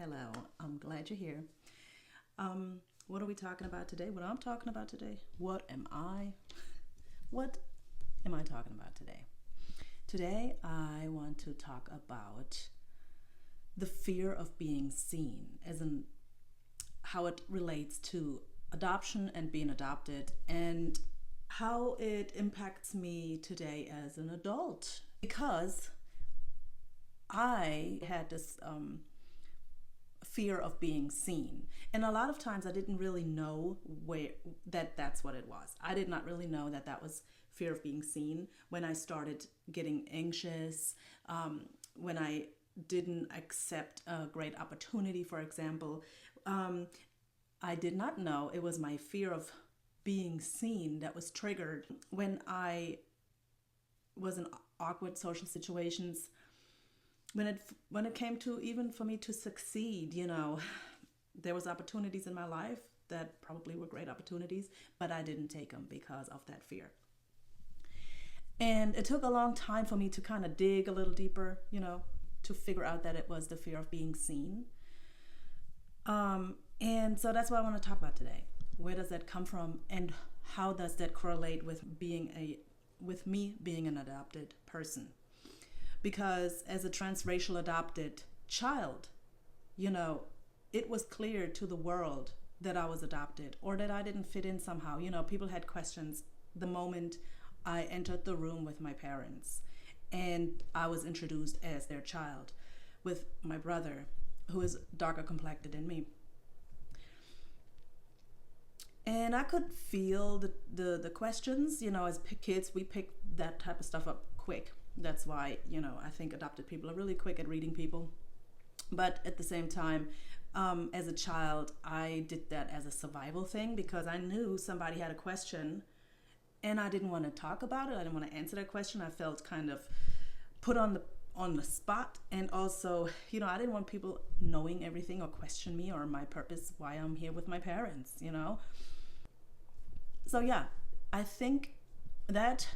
Hello, I'm glad you're here. What are we talking about today? What I'm talking about today? What am I? What am I talking about today? Today, I want to talk about the fear of being seen, as in how it relates to adoption and being adopted, and how it impacts me today as an adult. Because I had this fear of being seen, and a lot of times I didn't really know where that's what it was. I did not really know that was fear of being seen when I started getting anxious, when I didn't accept a great opportunity, for example. I did not know it was my fear of being seen that was triggered when I was in awkward social situations. When it came to even for me to succeed, there was opportunities in my life that probably were great opportunities, but I didn't take them because of that fear. And it took a long time for me to kind of dig a little deeper, to figure out that it was the fear of being seen. And so that's what I want to talk about today. Where does that come from, and how does that correlate with me being an adopted person? Because as a transracial adopted child, it was clear to the world that I was adopted or that I didn't fit in somehow. People had questions the moment I entered the room with my parents and I was introduced as their child with my brother, who is darker complected than me. And I could feel the questions. As kids, we pick that type of stuff up quick. That's why, I think adopted people are really quick at reading people. But at the same time, as a child, I did that as a survival thing because I knew somebody had a question and I didn't want to talk about it. I didn't want to answer that question. I felt kind of put on the spot. And also, I didn't want people knowing everything or question me or my purpose, why I'm here with my parents, So yeah, I think that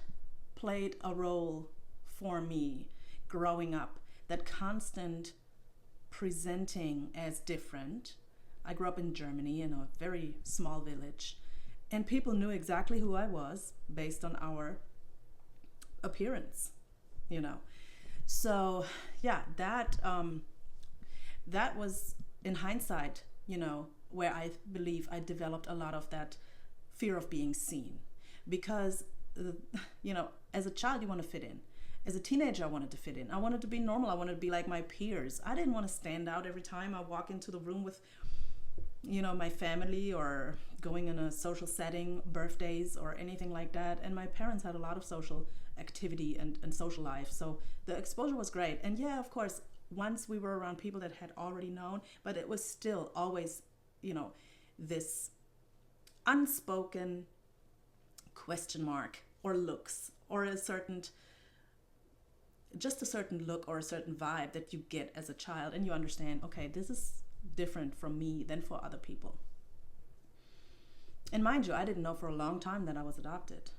played a role for me growing up, that constant presenting as different. I grew up in Germany in a very small village, and people knew exactly who I was based on our appearance, So yeah, that was in hindsight, where I believe I developed a lot of that fear of being seen, because as a child you want to fit in. As a teenager, I wanted to fit in. I wanted to be normal. I wanted to be like my peers. I didn't want to stand out every time I walk into the room with, my family or going in a social setting, birthdays or anything like that. And my parents had a lot of social activity and social life. So the exposure was great. And yeah, of course, once we were around people that had already known, but it was still always, this unspoken question mark or looks or a certain look or a certain vibe that you get as a child, and you understand, okay, this is different from me than for other people. And mind you, I didn't know for a long time that I was adopted.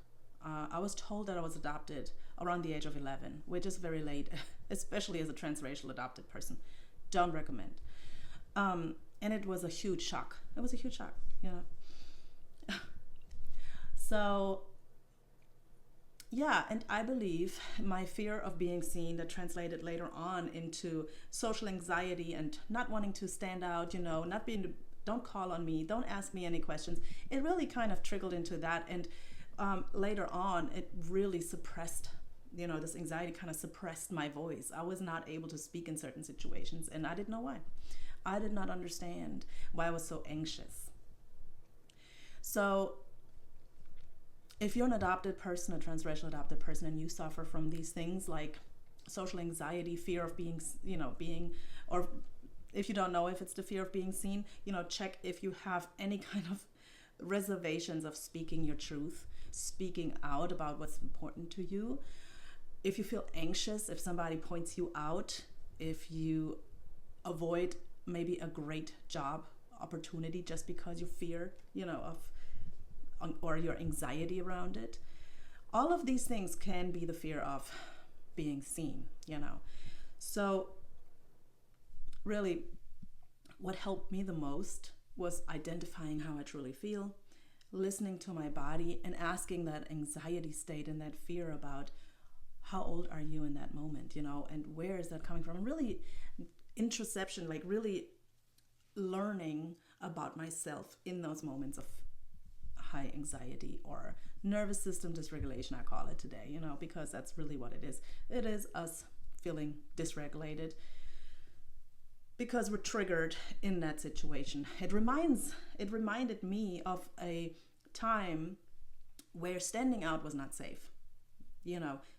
I was told that I was adopted around the age of 11, which is very late, especially as a transracial adopted person. Don't recommend. And it was a huge shock. It was a huge shock, So yeah, and I believe my fear of being seen that translated later on into social anxiety and not wanting to stand out, don't call on me, don't ask me any questions. It really kind of trickled into that. And later on, it really suppressed, this anxiety kind of suppressed my voice. I was not able to speak in certain situations, and I didn't know why. I did not understand why I was so anxious. So if you're an adopted person, a transracial adopted person, and you suffer from these things like social anxiety, fear of being, or if you don't know if it's the fear of being seen, check if you have any kind of reservations of speaking your truth, speaking out about what's important to you. If you feel anxious, if somebody points you out, if you avoid maybe a great job opportunity just because you fear, or your anxiety around it. All of these things can be the fear of being seen, So really, what helped me the most was identifying how I truly feel, listening to my body, and asking that anxiety state and that fear about how old are you in that moment, and where is that coming from? And really introspection, like really learning about myself in those moments of high anxiety or nervous system dysregulation, I call it today, because that's really what it is. It is us feeling dysregulated because we're triggered in that situation. It reminded me of a time where standing out was not safe.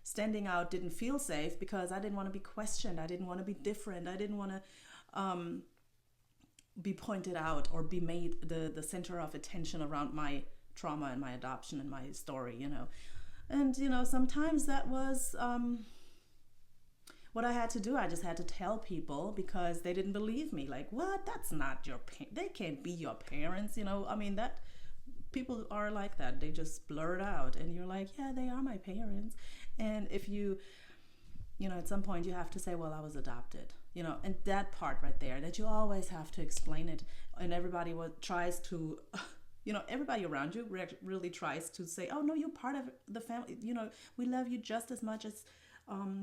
Standing out didn't feel safe because I didn't want to be questioned. I didn't want to be different. I didn't want to be pointed out or be made the center of attention around my trauma and my adoption and my story, And, sometimes that was what I had to do. I just had to tell people because they didn't believe me. Like, what? That's not they can't be your parents, that people are like that. They just blurt out and you're like, yeah, they are my parents. And if you at some point you have to say, well, I was adopted, and that part right there, that you always have to explain it. And everybody tries to, everybody around you really tries to say, oh no, you're part of the family. We love you just as much as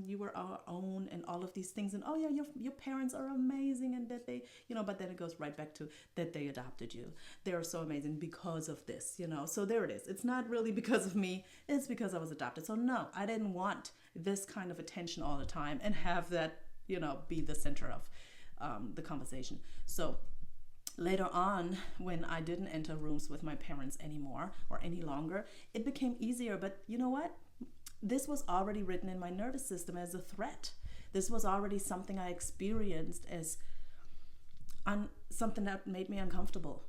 you were our own, and all of these things. And oh yeah, your parents are amazing, and that they, but then it goes right back to that they adopted you. They are so amazing because of this, So there it is. It's not really because of me. It's because I was adopted. So no, I didn't want this kind of attention all the time and have that, be the center of the conversation. So later on, when I didn't enter rooms with my parents anymore or any longer, it became easier. But you know what? This was already written in my nervous system as a threat. This was already something I experienced as something that made me uncomfortable.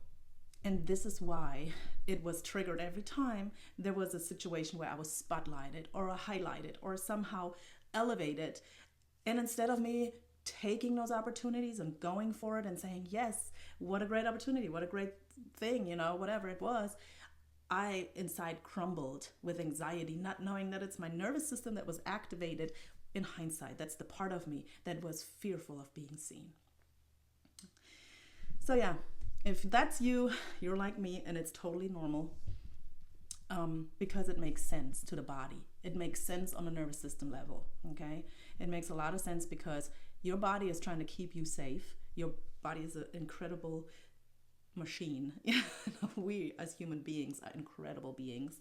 And this is why it was triggered every time there was a situation where I was spotlighted or highlighted or somehow elevated. And instead of me taking those opportunities and going for it and saying, yes, what a great opportunity, what a great thing, whatever it was, I inside crumbled with anxiety, not knowing that it's my nervous system that was activated. In hindsight, that's the part of me that was fearful of being seen. So yeah, if that's you, you're like me, and it's totally normal, because it makes sense to the body. It makes sense on a nervous system level, okay? It makes a lot of sense because your body is trying to keep you safe. Your body is an incredible machine. We as human beings are incredible beings,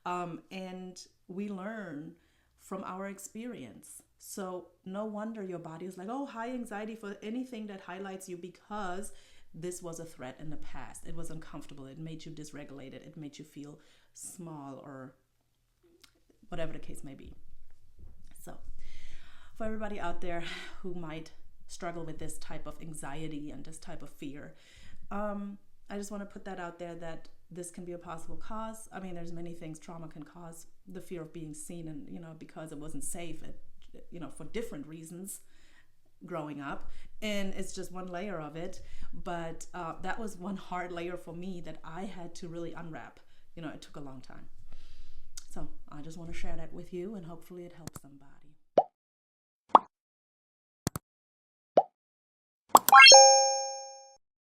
and we learn from our experience. So no wonder your body is like, oh, high anxiety for anything that highlights you, because this was a threat in the past. It was uncomfortable. It made you dysregulated. It made you feel small, or whatever the case may be. So for everybody out there who might struggle with this type of anxiety and this type of fear, I just want to put that out there, that this can be a possible cause. I mean, there's many things trauma can cause. The fear of being seen, and because it wasn't safe, for different reasons growing up, and it's just one layer of it. But that was one hard layer for me that I had to really unwrap. It took a long time. So I just want to share that with you, and hopefully it helps somebody.